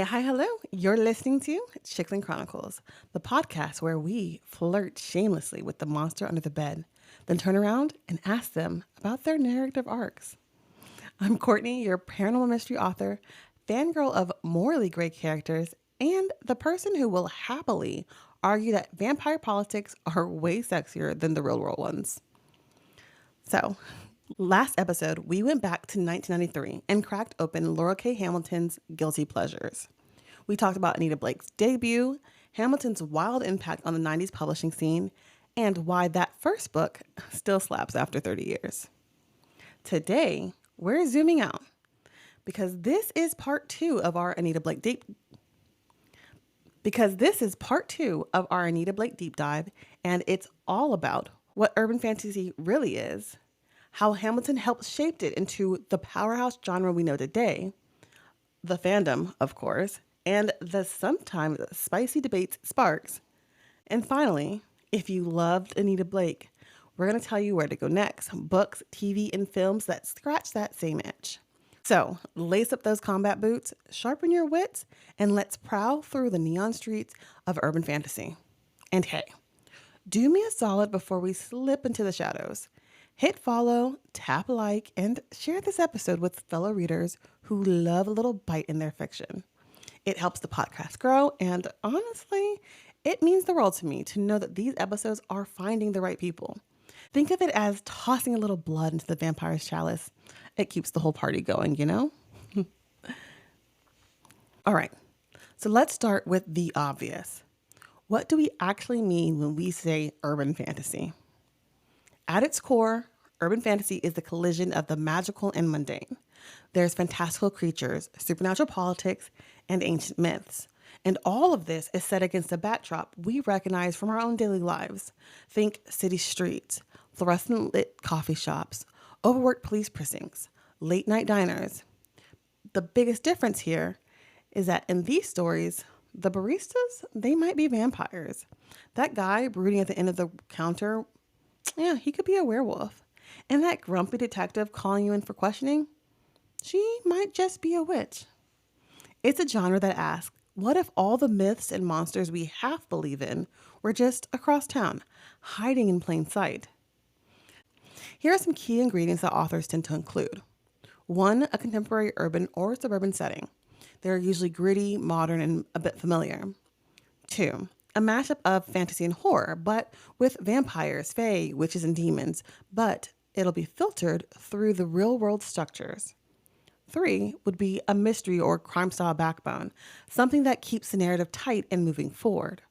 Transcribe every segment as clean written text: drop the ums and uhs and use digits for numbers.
Hi, hello. You're listening to Chickling Chronicles, the podcast where we flirt shamelessly with the monster under the bed, then turn around and ask them about their narrative arcs. I'm Courtney, your paranormal mystery author, fangirl of morally gray characters, and the person who will happily argue that vampire politics are way sexier than the real world ones. So, last episode, we went back to 1993 and cracked open Laurell K. Hamilton's Guilty Pleasures. We talked about Anita Blake's debut, Hamilton's wild impact on the 90s publishing scene, and why that first book still slaps after 30 years. Today, we're zooming out because this is part two of our Anita Blake deep dive, and it's all about what urban fantasy really is, how Hamilton helped shape it into the powerhouse genre we know today, the fandom, of course, and the sometimes spicy debates it sparks. And finally, if you loved Anita Blake, we're going to tell you where to go next, books, TV, and films that scratch that same itch. So lace up those combat boots, sharpen your wits, and let's prowl through the neon streets of urban fantasy. And hey, do me a solid before we slip into the shadows. Hit follow, tap like, and share this episode with fellow readers who love a little bite in their fiction. It helps the podcast grow, and honestly, it means the world to me to know that these episodes are finding the right people. Think of it as tossing a little blood into the vampire's chalice. It keeps the whole party going, you know? All right, so let's start with the obvious. What do we actually mean when we say urban fantasy? At its core, urban fantasy is the collision of the magical and mundane. There's fantastical creatures, supernatural politics, and ancient myths. And all of this is set against a backdrop we recognize from our own daily lives. Think city streets, fluorescent lit coffee shops, overworked police precincts, late night diners. The biggest difference here is that in these stories, the baristas, they might be vampires. That guy brooding at the end of the counter, yeah, he could be a werewolf. And that grumpy detective calling you in for questioning, she might just be a witch. It's a genre that asks, what if all the myths and monsters we half believe in were just across town, hiding in plain sight? Here are some key ingredients that authors tend to include. 1, a contemporary urban or suburban setting. They're usually gritty, modern, and a bit familiar. 2, a mashup of fantasy and horror, but with vampires, fae, witches, and demons, but it'll be filtered through the real-world structures. 3 would be a mystery or crime-style backbone, something that keeps the narrative tight and moving forward.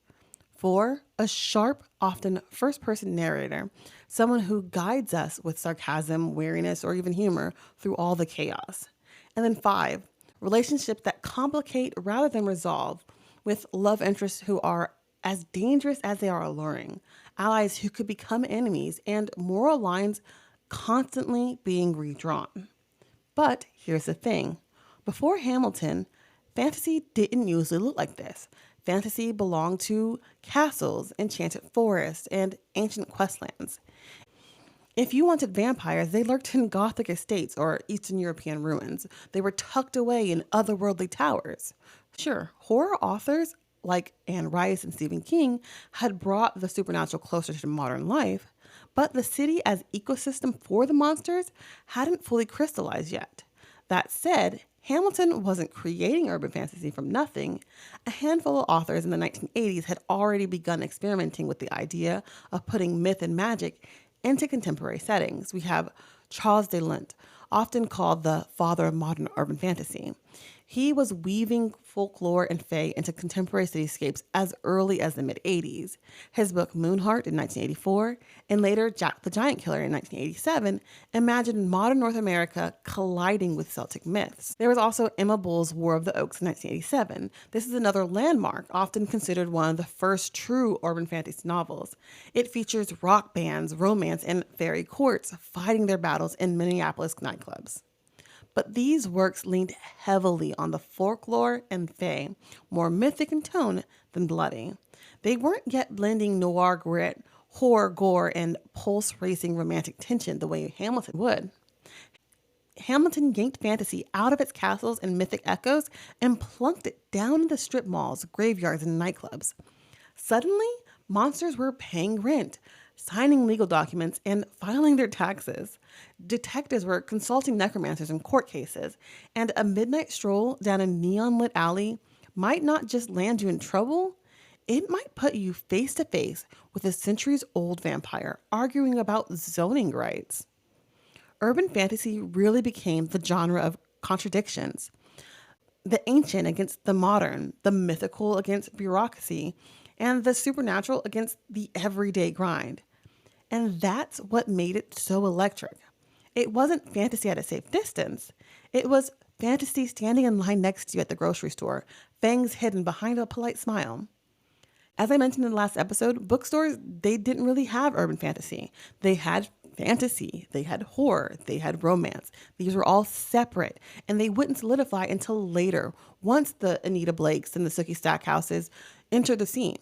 4, a sharp, often first-person narrator, someone who guides us with sarcasm, wariness, or even humor through all the chaos. And then 5, relationships that complicate rather than resolve, with love interests who are as dangerous as they are alluring, allies who could become enemies, and moral lines constantly being redrawn. But here's the thing. Before Hamilton, fantasy didn't usually look like this. Fantasy belonged to castles, enchanted forests, and ancient questlands. If you wanted vampires, they lurked in Gothic estates or Eastern European ruins. They were tucked away in otherworldly towers. Sure, horror authors like Anne Rice and Stephen King had brought the supernatural closer to modern life, but the city as ecosystem for the monsters hadn't fully crystallized yet. That said, Hamilton wasn't creating urban fantasy from nothing. A handful of authors in the 1980s had already begun experimenting with the idea of putting myth and magic into contemporary settings. We have Charles de Lint, often called the father of modern urban fantasy. He was weaving folklore and fae into contemporary cityscapes as early as the mid-80s. His book Moonheart in 1984 and later Jack the Giant Killer in 1987 imagined modern North America colliding with Celtic myths. There was also Emma Bull's War of the Oaks in 1987. This is another landmark, often considered one of the first true urban fantasy novels. It features rock bands, romance, and fairy courts fighting their battles in Minneapolis nightclubs. But these works leaned heavily on the folklore and fae, more mythic in tone than bloody. They weren't yet blending noir grit, horror, gore, and pulse-racing romantic tension the way Hamilton would. Hamilton yanked fantasy out of its castles and mythic echoes and plunked it down into strip malls, graveyards, and nightclubs. Suddenly, monsters were paying rent, signing legal documents, and filing their taxes. Detectives were consulting necromancers in court cases, and a midnight stroll down a neon lit alley might not just land you in trouble, it might put you face to face with a centuries old vampire arguing about zoning rights. Urban fantasy really became the genre of contradictions, the ancient against the modern, the mythical against bureaucracy, and the supernatural against the everyday grind. And that's what made it so electric. It wasn't fantasy at a safe distance. It was fantasy standing in line next to you at the grocery store, fangs hidden behind a polite smile. As I mentioned in the last episode, bookstores, they didn't really have urban fantasy. They had fantasy, they had horror, they had romance. These were all separate, and they wouldn't solidify until later, once the Anita Blakes and the Sookie Stackhouses entered the scene.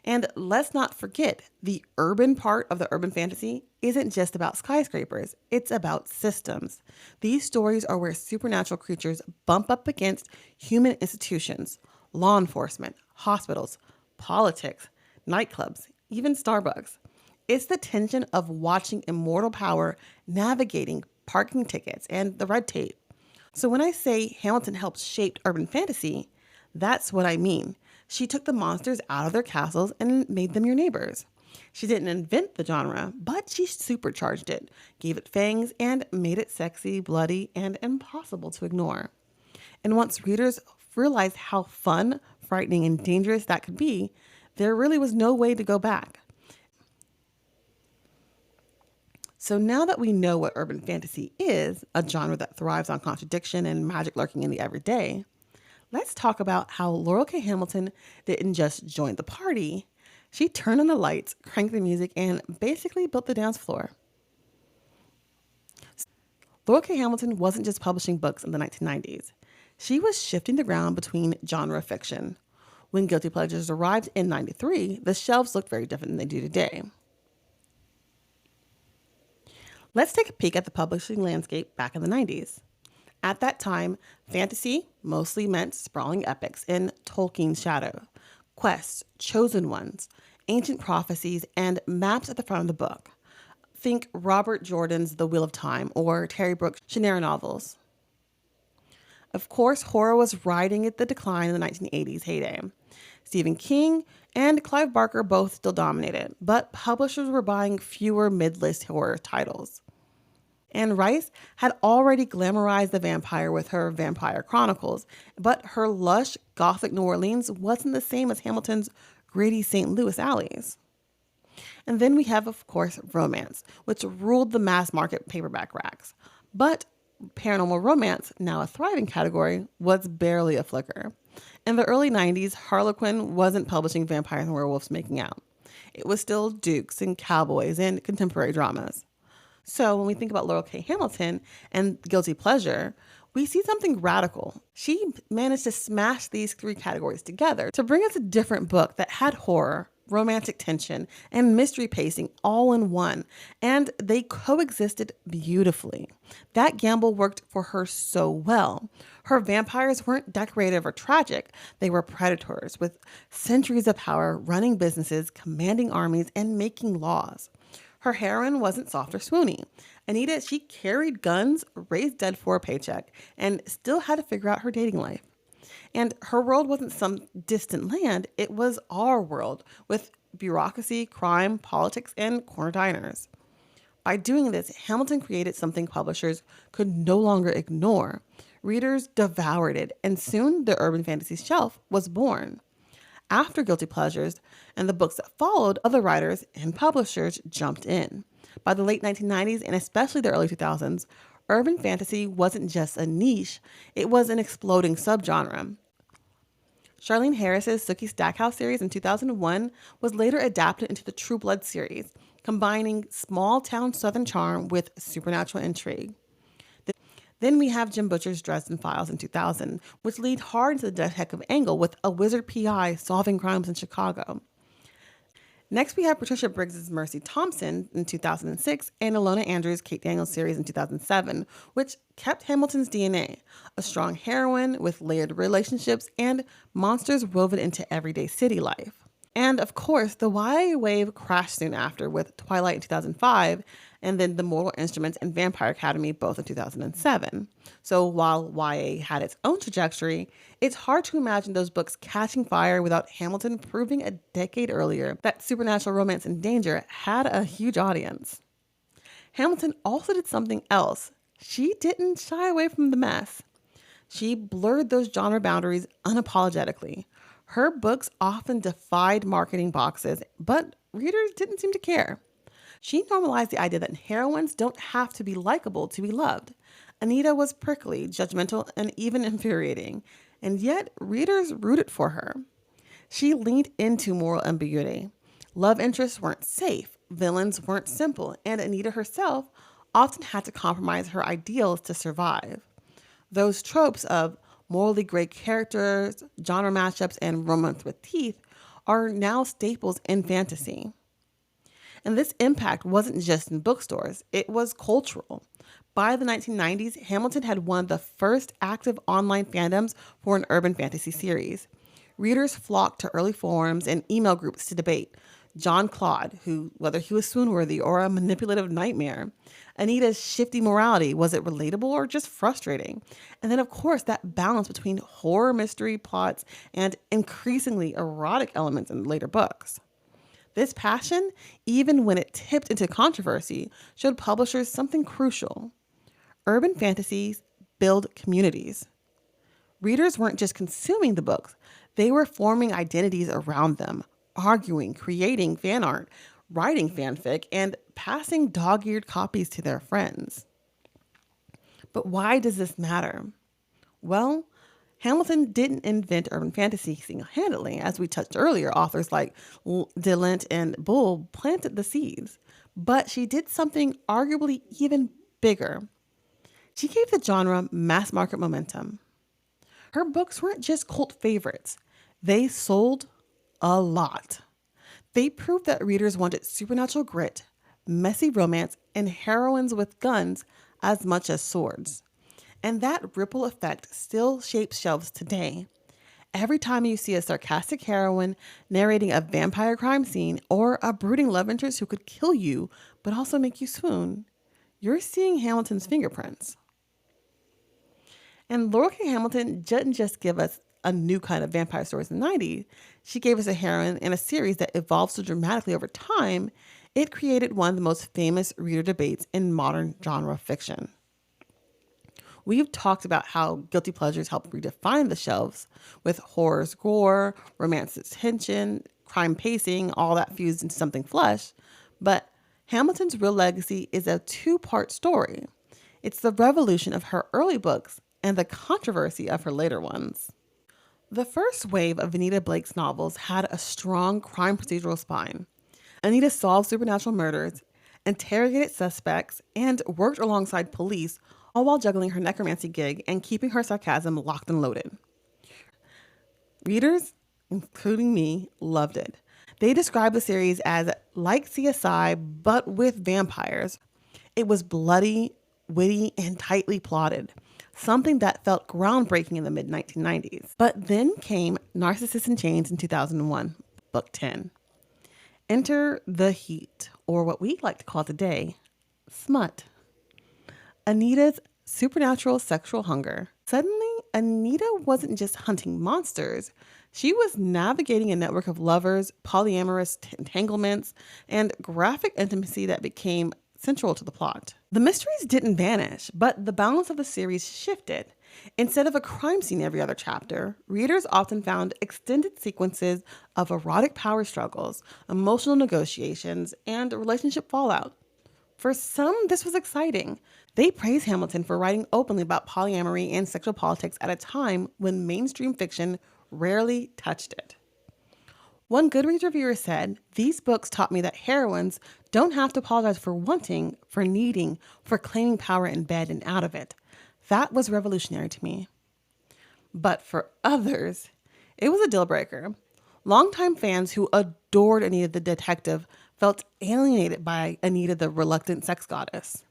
And let's not forget, the urban part of the urban fantasy isn't just about skyscrapers, it's about systems. These stories are where supernatural creatures bump up against human institutions, law enforcement, hospitals, politics, nightclubs, even Starbucks. It's the tension of watching immortal power navigating parking tickets and the red tape. So when I say Hamilton helped shape urban fantasy, that's what I mean. She took the monsters out of their castles and made them your neighbors. She didn't invent the genre, but she supercharged it, gave it fangs, and made it sexy, bloody, and impossible to ignore. And once readers realized how fun, frightening, and dangerous that could be, there really was no way to go back. So now that we know what urban fantasy is, a genre that thrives on contradiction and magic lurking in the everyday, let's talk about how Laurell K. Hamilton didn't just join the party. She turned on the lights, cranked the music, and basically built the dance floor. Laurell K. Hamilton wasn't just publishing books in the 1990s. She was shifting the ground between genre fiction. When Guilty Pleasures arrived in 93, the shelves looked very different than they do today. Let's take a peek at the publishing landscape back in the 90s. At that time, fantasy mostly meant sprawling epics in Tolkien's shadow, quests, chosen ones, ancient prophecies, and maps at the front of the book. Think Robert Jordan's The Wheel of Time or Terry Brooks' Shannara novels. Of course, horror was riding at the decline in the 1980s heyday. Stephen King and Clive Barker both still dominated, but publishers were buying fewer mid-list horror titles. Anne Rice had already glamorized the vampire with her Vampire Chronicles, but her lush, gothic New Orleans wasn't the same as Hamilton's gritty St. Louis alleys. And then we have, of course, romance, which ruled the mass market paperback racks. But paranormal romance, now a thriving category, was barely a flicker. In the early 90s, Harlequin wasn't publishing vampires and werewolves making out. It was still dukes and cowboys and contemporary dramas. So when we think about Laurell K. Hamilton and Guilty Pleasure, we see something radical. She managed to smash these three categories together to bring us a different book that had horror, romantic tension, and mystery pacing all in one, and they coexisted beautifully. That gamble worked for her so well. Her vampires weren't decorative or tragic. They were predators with centuries of power, running businesses, commanding armies, and making laws. Her heroine wasn't soft or swoony. Anita, she carried guns, raised dead for a paycheck, and still had to figure out her dating life. And her world wasn't some distant land, it was our world, with bureaucracy, crime, politics, and corner diners. By doing this, Hamilton created something publishers could no longer ignore. Readers devoured it, and soon the urban fantasy shelf was born. After Guilty Pleasures and the books that followed, other writers and publishers jumped in. By the late 1990s and especially the early 2000s, urban fantasy wasn't just a niche, it was an exploding subgenre. Charlene Harris's Sookie Stackhouse series in 2001 was later adapted into the True Blood series, combining small-town Southern charm with supernatural intrigue. Then we have Jim Butcher's Dresden Files in 2000, which lead hard into the detective angle with a wizard PI solving crimes in Chicago. Next, we have Patricia Briggs' Mercy Thompson in 2006 and Ilona Andrews' Kate Daniels series in 2007, which kept Hamilton's DNA, a strong heroine with layered relationships and monsters woven into everyday city life. And of course, the YA wave crashed soon after with Twilight in 2005 and then The Mortal Instruments and Vampire Academy both in 2007. So while YA had its own trajectory, it's hard to imagine those books catching fire without Hamilton proving a decade earlier that supernatural romance and danger had a huge audience. Hamilton also did something else. She didn't shy away from the mess. She blurred those genre boundaries unapologetically. Her books often defied marketing boxes, but readers didn't seem to care. She normalized the idea that heroines don't have to be likable to be loved. Anita was prickly, judgmental, and even infuriating, and yet readers rooted for her. She leaned into moral ambiguity. Love interests weren't safe, villains weren't simple, and Anita herself often had to compromise her ideals to survive. Those tropes of morally gray characters, genre mashups, and romance with teeth are now staples in fantasy. And this impact wasn't just in bookstores, it was cultural. By the 1990s, Hamilton had one of the first active online fandoms for an urban fantasy series. Readers flocked to early forums and email groups to debate John Claude, whether he was swoon-worthy or a manipulative nightmare. Anita's shifty morality, was it relatable or just frustrating? And then, of course, that balance between horror mystery plots and increasingly erotic elements in later books. This passion, even when it tipped into controversy, showed publishers something crucial. Urban fantasies build communities. Readers weren't just consuming the books, they were forming identities around them, arguing, creating fan art, writing fanfic, and passing dog-eared copies to their friends. But why does this matter? Well, Hamilton didn't invent urban fantasy single-handedly. As we touched earlier, authors like DeLint and Bull planted the seeds. But she did something arguably even bigger. She gave the genre mass market momentum. Her books weren't just cult favorites. They sold a lot. They proved that readers wanted supernatural grit, messy romance, and heroines with guns as much as swords. And that ripple effect still shapes shelves today. Every time you see a sarcastic heroine narrating a vampire crime scene or a brooding love interest who could kill you but also make you swoon, you're seeing Hamilton's fingerprints. And Laurell K. Hamilton didn't just give us a new kind of vampire stories in the 90s. She gave us a heroine in a series that evolved so dramatically over time, it created one of the most famous reader debates in modern genre fiction. We've talked about how guilty pleasures help redefine the shelves with horror's gore, romance's tension, crime pacing, all that fused into something flesh. But Hamilton's real legacy is a two-part story. It's the revolution of her early books and the controversy of her later ones. The first wave of Anita Blake's novels had a strong crime procedural spine. Anita solved supernatural murders, interrogated suspects, and worked alongside police, all while juggling her necromancy gig and keeping her sarcasm locked and loaded. Readers, including me, loved it. They described the series as like CSI, but with vampires. It was bloody, witty, and tightly plotted, something that felt groundbreaking in the mid-1990s. But then came Narcissus in Chains in 2001, book 10. Enter the heat, or what we like to call today, smut. Anita's supernatural sexual hunger. Suddenly, Anita wasn't just hunting monsters. She was navigating a network of lovers, polyamorous entanglements, and graphic intimacy that became central to the plot. The mysteries didn't vanish, but the balance of the series shifted. Instead of a crime scene every other chapter, readers often found extended sequences of erotic power struggles, emotional negotiations, and relationship fallout. For some, this was exciting. They praised Hamilton for writing openly about polyamory and sexual politics at a time when mainstream fiction rarely touched it. One Goodreads reviewer said, "These books taught me that heroines don't have to apologize for wanting, for needing, for claiming power in bed and out of it. That was revolutionary to me." But for others, it was a deal breaker. Longtime fans who adored Anita the detective felt alienated by Anita the reluctant sex goddess.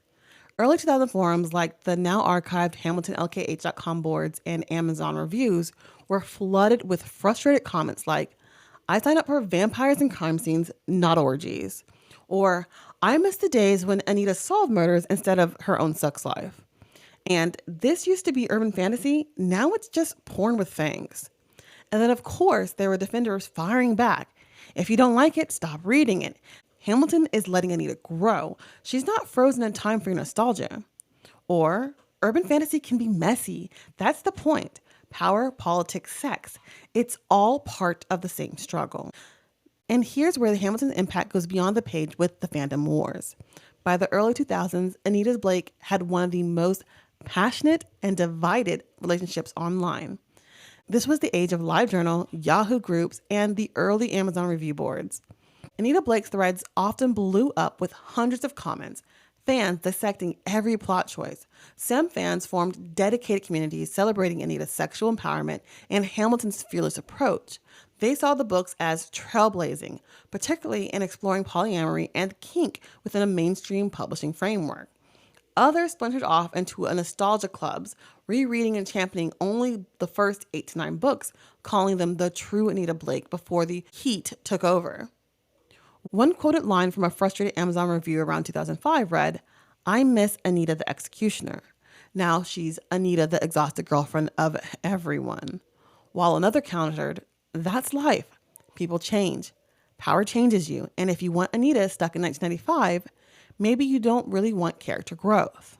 Early 2000 forums like the now archived HamiltonLKH.com boards and Amazon reviews were flooded with frustrated comments like, I sign up for vampires and crime scenes, not orgies. Or, I miss the days when Anita solved murders instead of her own sex life. And this used to be urban fantasy, now it's just porn with fangs. And then, of course, there were defenders firing back. If you don't like it, stop reading it. Hamilton is letting Anita grow. She's not frozen in time for your nostalgia. Or, urban fantasy can be messy. That's the point. Power, politics, sex. It's all part of the same struggle. And here's where the Hamilton impact goes beyond the page with the fandom wars. By the early 2000s, Anita Blake had one of the most passionate and divided relationships online. This was the age of LiveJournal, Yahoo groups, and the early Amazon review boards. Anita Blake's threads often blew up with hundreds of comments, fans dissecting every plot choice. Some fans formed dedicated communities celebrating Anita's sexual empowerment and Hamilton's fearless approach. They saw the books as trailblazing, particularly in exploring polyamory and kink within a mainstream publishing framework. Others splintered off into a nostalgia clubs, rereading and championing only the first 8 to 9 books, calling them the true Anita Blake before the heat took over. One quoted line from a frustrated Amazon review around 2005 read, I miss Anita the executioner. Now she's Anita the exhausted girlfriend of everyone. While another countered, that's life. People change. Power changes you. And if you want Anita stuck in 1995, maybe you don't really want character growth.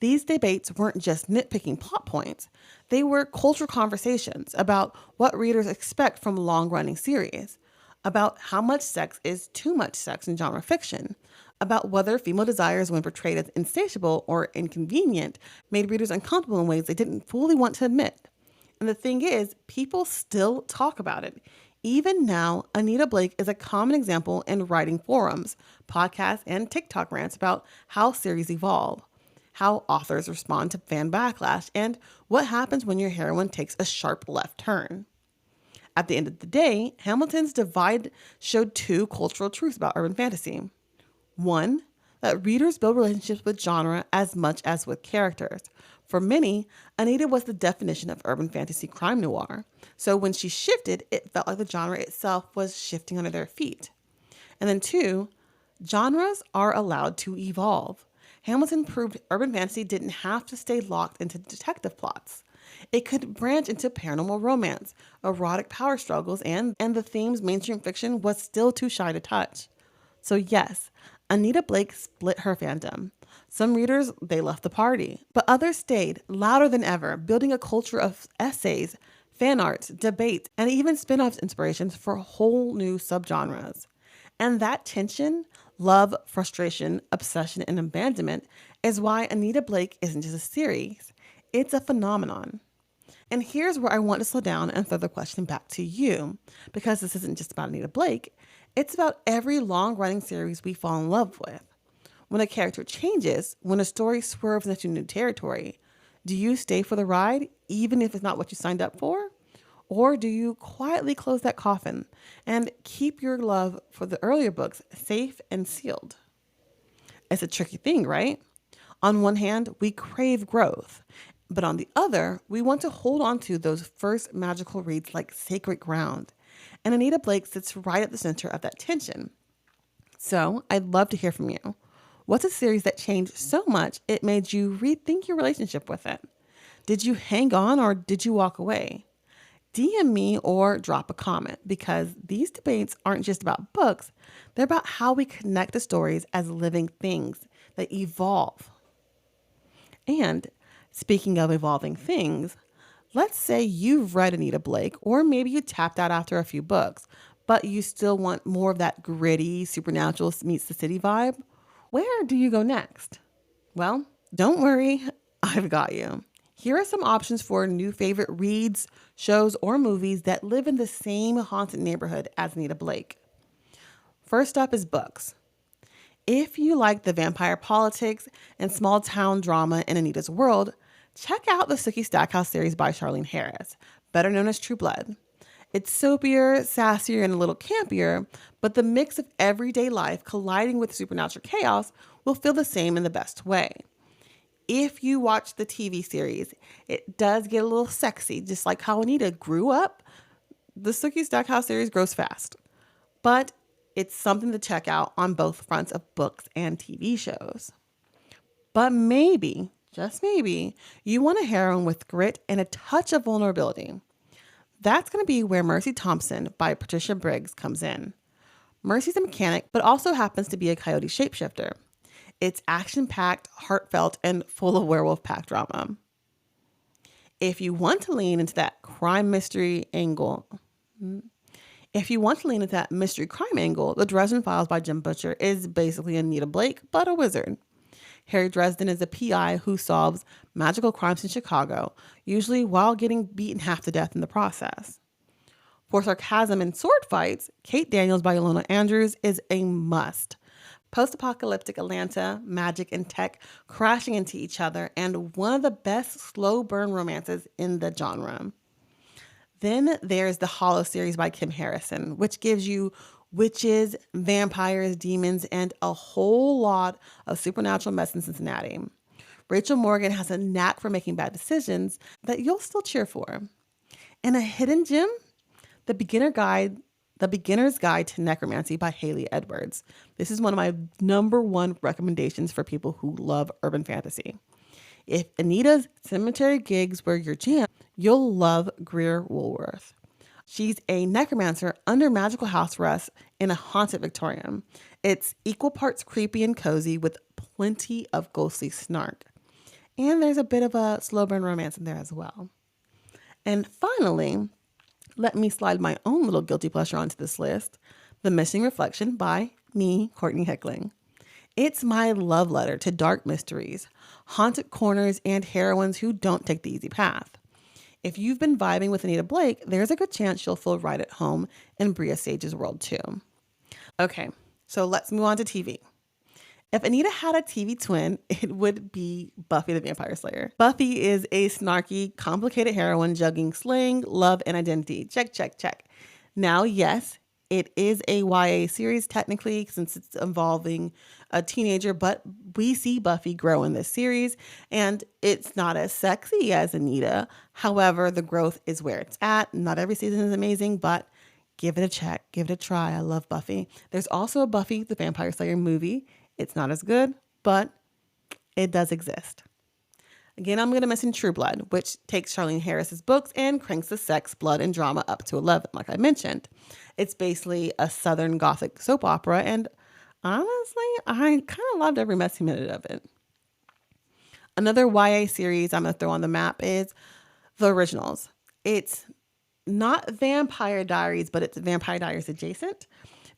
These debates weren't just nitpicking plot points. They were cultural conversations about what readers expect from long-running series, about how much sex is too much sex in genre fiction, about whether female desires, when portrayed as insatiable or inconvenient, made readers uncomfortable in ways they didn't fully want to admit. And the thing is, people still talk about it. Even now, Anita Blake is a common example in writing forums, podcasts, and TikTok rants about how series evolve, how authors respond to fan backlash, and what happens when your heroine takes a sharp left turn. At the end of the day, Hamilton's divide showed 2 cultural truths about urban fantasy. One, that readers build relationships with genre as much as with characters. For many, Anita was the definition of urban fantasy crime noir. So when she shifted, it felt like the genre itself was shifting under their feet. And then 2, genres are allowed to evolve. Hamilton proved urban fantasy didn't have to stay locked into detective plots. It could branch into paranormal romance, erotic power struggles, and the themes mainstream fiction was still too shy to touch. So yes, Anita Blake split her fandom. Some readers, they left the party, but others stayed, louder than ever, building a culture of essays, fan arts, debates, and even spin-off inspirations for whole new subgenres. And that tension, love, frustration, obsession, and abandonment is why Anita Blake isn't just a series. It's a phenomenon. And here's where I want to slow down and throw the question back to you, because this isn't just about Anita Blake. It's about every long-running series we fall in love with. When a character changes, when a story swerves into new territory, do you stay for the ride, even if it's not what you signed up for? Or do you quietly close that coffin and keep your love for the earlier books safe and sealed? It's a tricky thing, right? On one hand, we crave growth. But on the other, we want to hold on to those first magical reads like sacred ground. And Anita Blake sits right at the center of that tension. So I'd love to hear from you. What's a series that changed so much it made you rethink your relationship with it? Did you hang on or did you walk away? DM me or drop a comment, because these debates aren't just about books. They're about how we connect the stories as living things that evolve. And speaking of evolving things, let's say you've read Anita Blake, or maybe you tapped out after a few books, but you still want more of that gritty, supernatural meets the city vibe. Where do you go next? Well, don't worry, I've got you. Here are some options for new favorite reads, shows, or movies that live in the same haunted neighborhood as Anita Blake. First up is books. If you like the vampire politics and small town drama in Anita's world, check out the Sookie Stackhouse series by Charlene Harris, better known as True Blood. It's soapier, sassier, and a little campier, but the mix of everyday life colliding with supernatural chaos will feel the same in the best way. If you watch the TV series, it does get a little sexy, just like how Anita grew up. The Sookie Stackhouse series grows fast, but it's something to check out on both fronts of books and TV shows. But maybe, just maybe, you want a heroine with grit and a touch of vulnerability. That's going to be where Mercy Thompson by Patricia Briggs comes in. Mercy's a mechanic, but also happens to be a coyote shapeshifter. It's action-packed, heartfelt, and full of werewolf pack drama. If you want to lean into that mystery crime angle, The Dresden Files by Jim Butcher is basically Anita Blake, but a wizard. Harry Dresden is a PI who solves magical crimes in Chicago, usually while getting beaten half to death in the process. For sarcasm and sword fights, Kate Daniels by Ilona Andrews is a must. Post-apocalyptic Atlanta, magic and tech crashing into each other, and one of the best slow burn romances in the genre. Then there's the Hollow series by Kim Harrison, which gives you witches, vampires, demons, and a whole lot of supernatural mess in Cincinnati. Rachel Morgan has a knack for making bad decisions that you'll still cheer for. And a hidden gem, The Beginner's Guide to Necromancy by Haley Edwards. This is one of my number one recommendations for people who love urban fantasy. If Anita's cemetery gigs were your jam, you'll love Greer Woolworth. She's a necromancer under magical house arrest in a haunted Victorian. It's equal parts creepy and cozy with plenty of ghostly snark. And there's a bit of a slow burn romance in there as well. And finally, let me slide my own little guilty pleasure onto this list, The Missing Reflection by me, Courtney Hickling. It's my love letter to dark mysteries, haunted corners, and heroines who don't take the easy path. If you've been vibing with Anita Blake, there's a good chance you'll feel right at home in Bria Sage's world too. Okay, so let's move on to TV. If Anita had a TV twin, it would be Buffy the Vampire Slayer. Buffy is a snarky, complicated heroine juggling slang, love, and identity. Check, check, check. Now, yes, it is a YA series technically since it's involving a teenager, but we see Buffy grow in this series and it's not as sexy as Anita. However, the growth is where it's at. Not every season is amazing, but give it a check, give it a try. I love Buffy. There's also a Buffy the Vampire Slayer movie. It's not as good, but it does exist. Again, I'm going to mention True Blood, which takes Charlene Harris's books and cranks the sex, blood, and drama up to 11, like I mentioned. It's basically a Southern Gothic soap opera, and honestly, I kind of loved every messy minute of it. Another YA series I'm going to throw on the map is The Originals. It's not Vampire Diaries, but it's Vampire Diaries adjacent.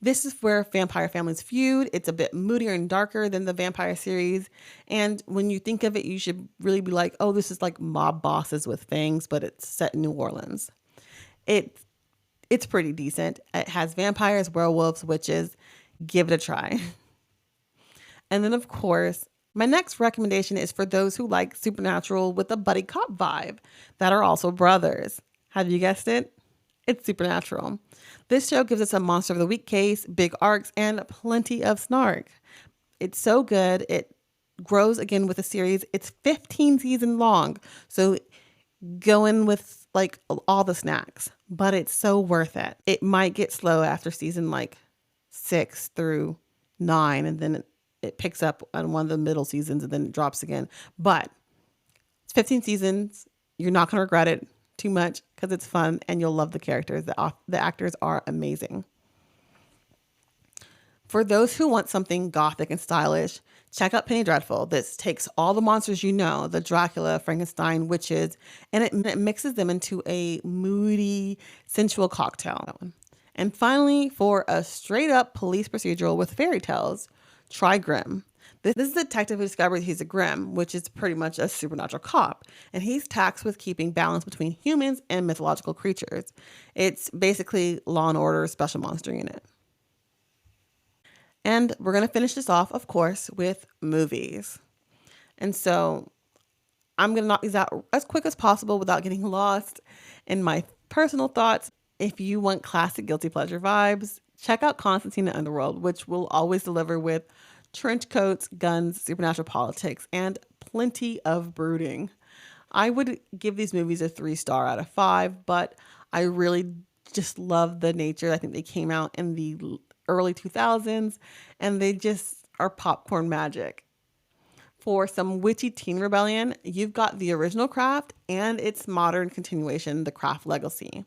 This is where vampire families feud. It's a bit moodier and darker than the vampire series. And when you think of it, you should really be like, oh, this is like mob bosses with fangs, but it's set in New Orleans. It's pretty decent. It has vampires, werewolves, witches. Give it a try. And then, of course, my next recommendation is for those who like supernatural with a buddy cop vibe that are also brothers. Have you guessed it? It's Supernatural. This show gives us a Monster of the Week case, big arcs, and plenty of snark. It's so good. It grows again with a series. It's 15 seasons long, so go in with like all the snacks, but it's so worth it. It might get slow after season like 6 through 9, and then it picks up on one of the middle seasons and then it drops again. But it's 15 seasons. You're not going to regret it too much because it's fun and you'll love the characters. The actors are amazing. For those who want something gothic and stylish, check out Penny Dreadful. This takes all the monsters you know, the Dracula, Frankenstein, witches, and it mixes them into a moody, sensual cocktail. And finally, for a straight up police procedural with fairy tales, try Grimm. This is a detective who discovers he's a Grimm, which is pretty much a supernatural cop, and he's tasked with keeping balance between humans and mythological creatures. It's basically Law and Order Special Monster Unit. And we're going to finish this off, of course, with movies. And so I'm going to knock these out as quick as possible without getting lost in my personal thoughts. If you want classic guilty pleasure vibes, check out Constantine and Underworld, which will always deliver with trench coats, guns, supernatural politics, and plenty of brooding. I would give these movies a 3-star out of 5, but I really just love the nature. I think they came out in the early 2000s, and they just are popcorn magic. For some witty teen rebellion, you've got the original Craft and its modern continuation, the Craft Legacy.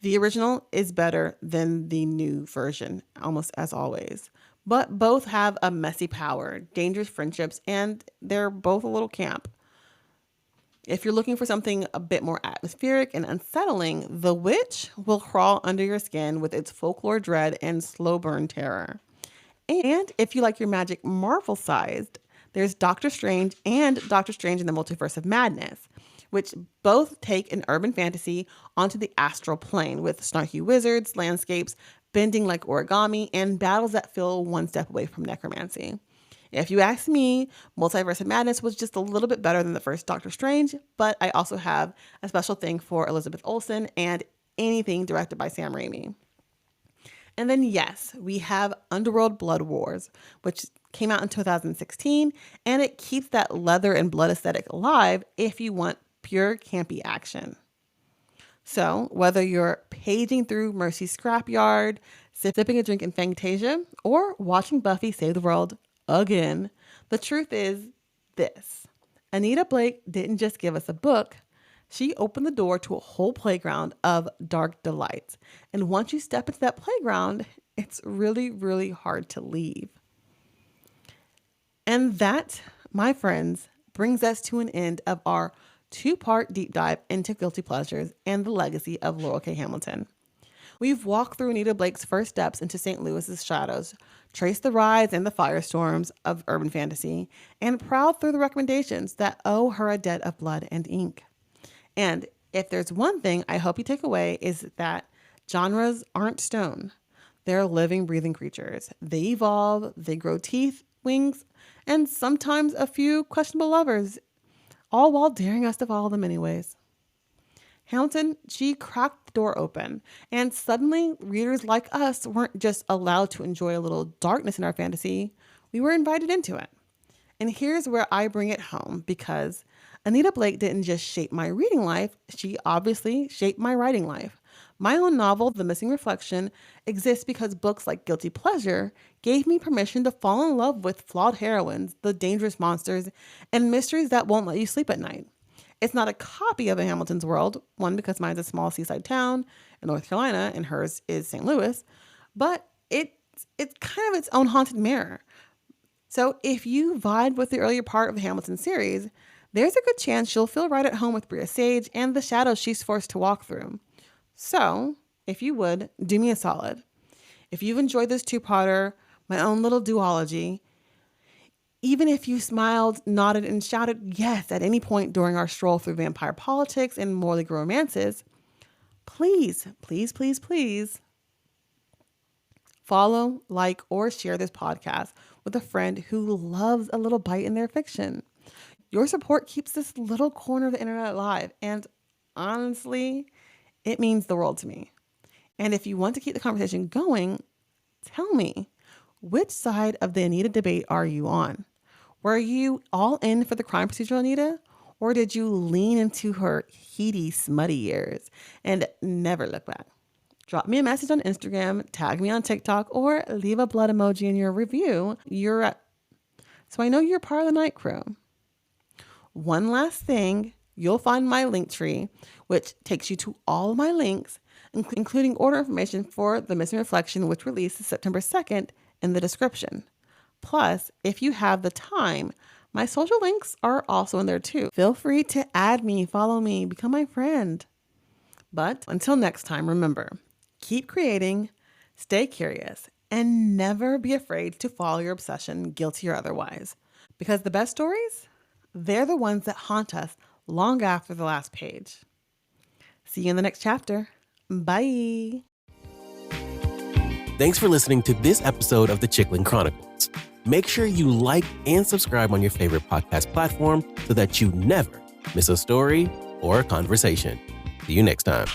The original is better than the new version, almost as always. But both have a messy power, dangerous friendships, and they're both a little camp. If you're looking for something a bit more atmospheric and unsettling, The Witch will crawl under your skin with its folklore dread and slow burn terror. And if you like your magic Marvel-sized, there's Doctor Strange and Doctor Strange in the Multiverse of Madness, which both take an urban fantasy onto the astral plane with snarky wizards, landscapes, bending like origami, and battles that feel one step away from necromancy. If you ask me, Multiverse of Madness was just a little bit better than the first Doctor Strange, but I also have a special thing for Elizabeth Olsen and anything directed by Sam Raimi. And then yes, we have Underworld Blood Wars, which came out in 2016, and it keeps that leather and blood aesthetic alive if you want pure campy action. So whether you're paging through Mercy's scrapyard, sipping a drink in Fantasia, or watching Buffy save the world again, the truth is this. Anita Blake didn't just give us a book. She opened the door to a whole playground of dark delights. And once you step into that playground, it's really, really hard to leave. And that, my friends, brings us to an end of our 2-part deep dive into guilty pleasures and the legacy of Laurell K. Hamilton. We've walked through Anita Blake's first steps into St. Louis's shadows, traced the rise and the firestorms of urban fantasy, and prowled through the recommendations that owe her a debt of blood and ink. And if there's one thing I hope you take away is that genres aren't stone. They're living, breathing creatures. They evolve, they grow teeth, wings, and sometimes a few questionable lovers, all while daring us to follow them anyways. Hamilton, she cracked the door open, and suddenly readers like us weren't just allowed to enjoy a little darkness in our fantasy, we were invited into it. And here's where I bring it home, because Anita Blake didn't just shape my reading life, she obviously shaped my writing life. My own novel, The Missing Reflection, exists because books like Guilty Pleasure gave me permission to fall in love with flawed heroines, the dangerous monsters, and mysteries that won't let you sleep at night. It's not a copy of a Hamilton's world, one because mine's a small seaside town in North Carolina and hers is St. Louis, but it's kind of its own haunted mirror. So if you vibe with the earlier part of the Hamilton series, there's a good chance you'll feel right at home with Bria Sage and the shadows she's forced to walk through. So, if you would, do me a solid. If you've enjoyed this 2-parter, my own little duology, even if you smiled, nodded, and shouted yes at any point during our stroll through vampire politics and more legal romances, please, please, please, please follow, like, or share this podcast with a friend who loves a little bite in their fiction. Your support keeps this little corner of the internet alive, and honestly, it means the world to me. And if you want to keep the conversation going, tell me, which side of the Anita debate are you on? Were you all in for the crime procedural Anita? Or did you lean into her heady, smutty years and never look back? Drop me a message on Instagram, tag me on TikTok, or leave a blood emoji in your review. So I know you're part of the night crew. One last thing, you'll find my link tree, which takes you to all of my links, including order information for The Missing Reflection, which releases September 2nd, in the description. Plus, if you have the time, my social links are also in there too. Feel free to add me, follow me, become my friend. But until next time, remember, keep creating, stay curious, and never be afraid to follow your obsession, guilty or otherwise. Because the best stories, they're the ones that haunt us long after the last page. See you in the next chapter. Bye. Thanks for listening to this episode of the Chickling Chronicles. Make sure you like and subscribe on your favorite podcast platform so that you never miss a story or a conversation. See you next time.